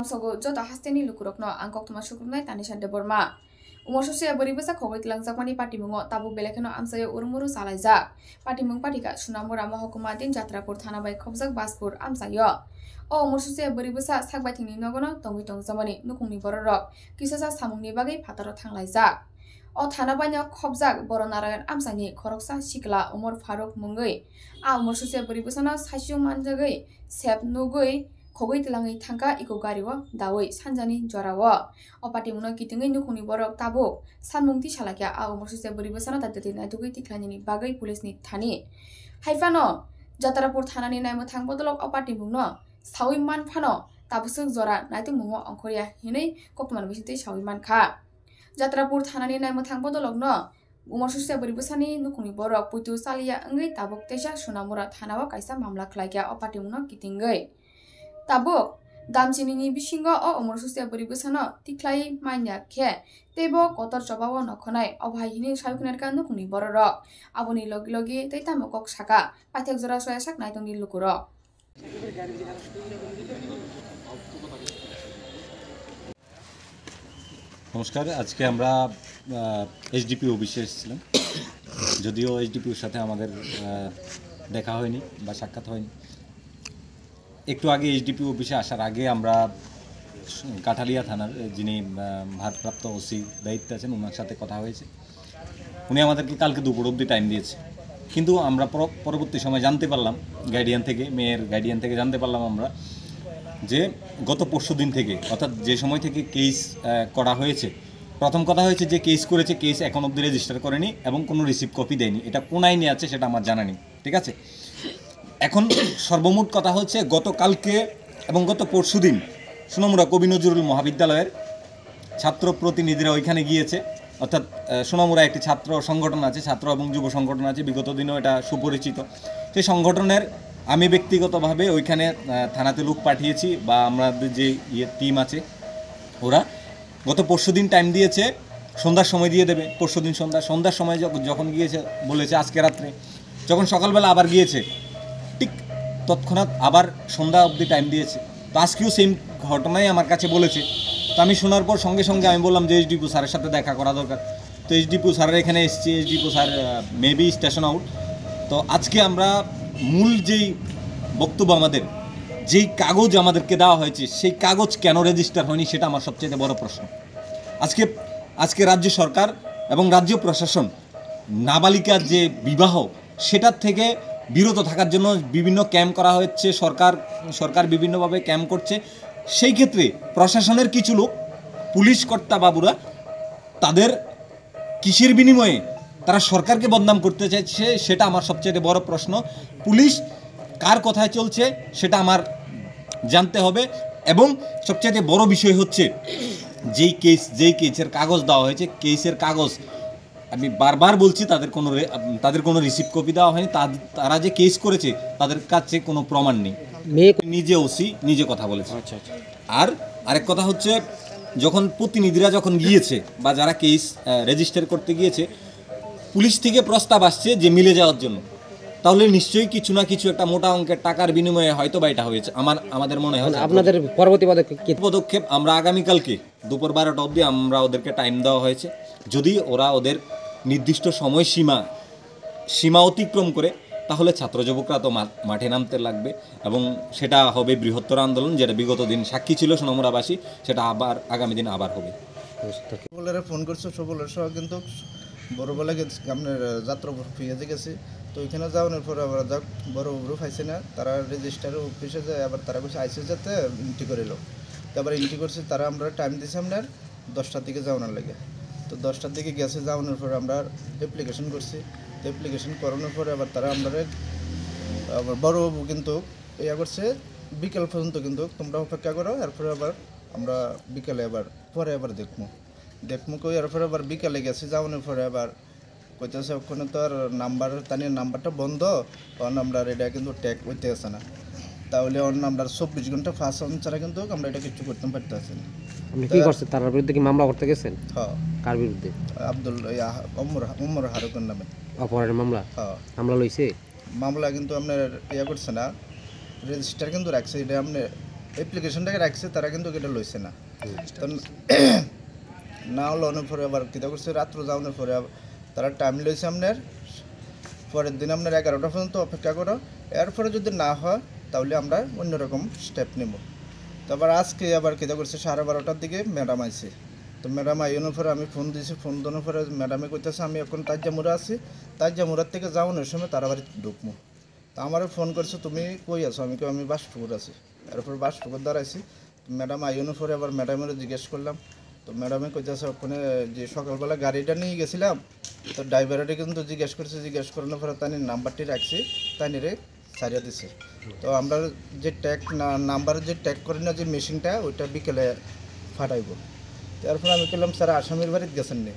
amsago jota hasteni lukurokno angkok tuma sukrumnai Tanisha Deborma umor sosial beribasa khogoi tilangjakmani patimungo tabuk belekeno amsayo urmuru salaijak patimung patika Sunamura Mahokuma din Jatrapur thana bai khobjak Baspur amsayo o umor sosial beribasa sakbaithingni nogono tongui tongjamani nukungni bororok kisasa samungni bagai phataro thanglaijak o thana baino khobjak Boronarayan amsani khoroksa sikla umor Faruk mungoi a umor sosial beribasano saisung manjagoi sep nugoi khogoi tilangai thangka iko gario dawoi sanjani jorao o patimuno kitingai nukungni borok tabuk sanmungti salakya a umor sosial beribasano tadati naitugoi tiklani bagai pulisni thani haifano Jatrapur thanani naimthang bodolok o patimungno sawi manphano tabusuk jora naitumungmo ongkhoria hinai kokman bisite sawi mankha Jatrapur thanani naimthang bodolokno umor sosial beribasani nukungni borok puitu salia ngai tabuk tesa Sunamura thanao kaisa mamla khlaikya o patimungno kitingai tabuk damchini bisingo o umor sosial beribasano tiklai manya khe tebo kotor jobao nokhonai obhaihini saikhunerka nukungni bororok aboni logi logi teitamo kok saka pathek jora soya sak naitongni lukurok নমস্কার আজকে আমরা HDP অফিসে এসেছিলাম যদিও এইচডিপির সাথে আমাদের দেখা হয়নি বা সাক্ষাৎ হয়নি একটু আগে এইচডিপি অফিসে আসার আগে আমরা কাঠালিয়া থানার যিনি ভারপ্রাপ্ত ওসি দায়িত্বে আছেন ওনার সাথে কথা হয়েছে উনি আমাদেরকে কালকে দুপুর অবধি টাইম দিয়েছে কিন্তু আমরা পরবর্তী সময় জানতে পারলাম গার্ডিয়ান থেকে মেয়ের গার্ডিয়ান থেকে জানতে পারলাম আমরা যে গত পরশুদিন থেকে অর্থাৎ যে সময় থেকে কেস করা হয়েছে প্রথম কথা হয়েছে যে কেস করেছে কেস এখন অবধি রেজিস্টার করেনি এবং কোনো রিসিভ কপি দেয়নি এটা কোন আইনে আছে সেটা আমার জানা নেই ঠিক আছে এখন সর্বমোট কথা হচ্ছে গতকালকে এবং গত পরশুদিন সোনামুড়া কবি নজরুল মহাবিদ্যালয়ের ছাত্র প্রতিনিধিরা ওইখানে গিয়েছে অর্থাৎ সোনামুড়া একটি ছাত্র সংগঠন আছে ছাত্র এবং যুব সংগঠন আছে বিগত দিনেও এটা সুপরিচিত সেই সংগঠনের আমি ব্যক্তিগতভাবে ওইখানে থানাতে লোক পাঠিয়েছি বা আমাদের যে টিম আছে ওরা গত পরশুদিন টাইম দিয়েছে সন্ধ্যার সময় দিয়ে দেবে পরশুদিন সন্ধ্যার সময় যখন গিয়েছে বলেছে আজকে রাত্রে যখন সকালবেলা আবার গিয়েছে ঠিক তৎক্ষণাৎ আবার সন্ধ্যা অবধি টাইম দিয়েছে তো আজকেও সেম ঘটনাই আমার কাছে বলেছে তো আমি শোনার পর সঙ্গে সঙ্গে আমি বললাম যে এইচডিপি স্যারের সাথে দেখা করা দরকার তো এইচডিপি স্যারের এখানে এসেছি HDP sir maybe station out তো আজকে আমরা মূল যেই বক্তব্য আমাদের যেই কাগজ আমাদেরকে দেওয়া হয়েছে সেই কাগজ কেন রেজিস্টার হয়নি সেটা আমার সবচেয়ে বড় প্রশ্ন আজকে রাজ্য সরকার এবং রাজ্য প্রশাসন নাবালিকার যে বিবাহ সেটার থেকে বিরত থাকার জন্য বিভিন্ন ক্যাম্প করা হচ্ছে সরকার বিভিন্নভাবে ক্যাম্প করছে সেই ক্ষেত্রে প্রশাসনের কিছু লোক পুলিশ কর্তা বাবুরা তাদের কিসের বিনিময়ে তারা সরকারকে বদনাম করতে চাইছে সেটা আমার সবচেয়ে বড় প্রশ্ন পুলিশ কার কথায় চলছে সেটা আমার জানতে হবে এবং সবচেয়ে বড় বিষয় হচ্ছে যেই কেসের কাগজ দেওয়া হয়েছে কেসের কাগজ আমি বারবার বলছি তাদের কোনো রিসিভ কপি দেওয়া হয়নি তারা যে কেস করেছে তাদের কাছে কোনো প্রমাণ নেই নিজে ওসি নিজে কথা বলেছে আর আরেক কথা হচ্ছে যখন প্রতিনিধিরা যখন গিয়েছে বা যারা কেস রেজিস্টার করতে গিয়েছে পুলিশ থেকে প্রস্তাব আসছে যে মিলে যাওয়ার জন্য তাহলে নিশ্চয়ই কিছু না কিছু একটা মোটা অঙ্কের টাকার বিনিময়ে হয়তো বা এটা হয়েছে আমাদের মনে হয় আপনাদের পরবর্তী পদক্ষেপ আমরা আগামীকালকে দুপুর 12টা অবধি আমরা ওদেরকে টাইম দেওয়া হয়েছে যদি ওরা ওদের নির্দিষ্ট সীমা অতিক্রম করে তাহলে ছাত্র যুবকরা তো মাঠে নামতে লাগবে এবং সেটা হবে বৃহত্তর আন্দোলন যেটা বিগত দিন সাক্ষী ছিল সোনামুড়াবাসী সেটা আবার আগামী দিন আবার হবে ফোন করছে সকলের সহ কিন্তু বড়বেলা গেছে আপনার যাত্রাপুর ফিরে গেছে তো ওইখানে যাওয়ানোর পরে আবার যাক বড় বড় পাইছে না তারা রেজিস্টারের অফিসে যায় আবার তারা কিছু আইসে যাতে এন্ট্রি করে এলো তো আবার এন্ট্রি করছে তারা আমরা টাইম দিয়েছি আপনার 10টার দিকে যাওয়ানোর লাগে তো 10টার দিকে গেছে যাওয়ানোর পরে আমরা অ্যাপ্লিকেশন করছি তো অ্যাপ্লিকেশন করানোর পরে আবার তারা আমরা আবার বড়বাবু কিন্তু ইয়া করছে বিকেল পর্যন্ত কিন্তু তোমরা অপেক্ষা করো এরপরে আবার আমরা বিকেলে পরে আবার দেখবো কই এরপরে আবার বিকেলে গেছে যাওয়ানোর পরে আবার কইতেছে ওখানে তো আর নাম্বারটা বন্ধ ওর নাম্বার এটা কিন্তু ট্যাগ হইতে আছে না তাহলে ওর নাম্বার 24 ঘন্টা ফাঁস অন ছাড়া কিন্তু আমরা এটা কিছু করতে পারতেছি না আপনি কি করছেন তার বিরুদ্ধে কি মামলা করতে গেছেন হ্যাঁ কার বিরুদ্ধে ওমর হারুনের নামে অপরাধের মামলা হ্যাঁ মামলা লইছে মামলা কিন্তু আপনার ইয়া করছে না রেজিস্টার কিন্তু রাখছে এটা আপনি অ্যাপ্লিকেশনটাকে রাখছে তারা কিন্তু এটা লইছে না। তো না লওয়ার পরে আবার কীটা করছে রাত্র যাওয়ানোর পরে তারা টাইম লইছে আপনার পরের দিন আপনার 11টা পর্যন্ত অপেক্ষা করো, এরপরে যদি না হয় তাহলে আমরা অন্যরকম স্টেপ নেব। তারপর আজকে আবার কীটা করছে 12:30টার দিকে ম্যাডাম আইছে। তো ম্যাডাম আইনের পরে আমি ফোন দিয়েছি, ফোন দেওয়ার পরে ম্যাডামে কইতেছে আমি এখন তাজ্জামুড়া আছি, তাজ্জামুড়ার থেকে যাওয়ানোর সময় তারা বাড়ি ঢুকবো। তা আমারও ফোন করছে তুমি কই আছো, আমি বাসপুকুর আছি। এরপর বাসপুকুর দাঁড়াইছি। ম্যাডাম আইনের পরে আবার ম্যাডামেরও জিজ্ঞেস করলাম। তো ম্যাডামে কইতেছে ওখানে যে সকালবেলা গাড়িটা নিয়ে গেছিলাম, তো ড্রাইভারটা কিন্তু জিজ্ঞেস করানোর পরে তাই নাম্বারটি রাখছি, তাই নিরে ছাড়িয়ে দিছে। তো আমরা যে ট্যাগ নাম্বারের যে ট্যাগ করি না যে মেশিনটা, ওইটা বিকেলে ফাটাইব। তারপর আমি বললাম স্যার আসামির বাড়িতে গেছেন নি?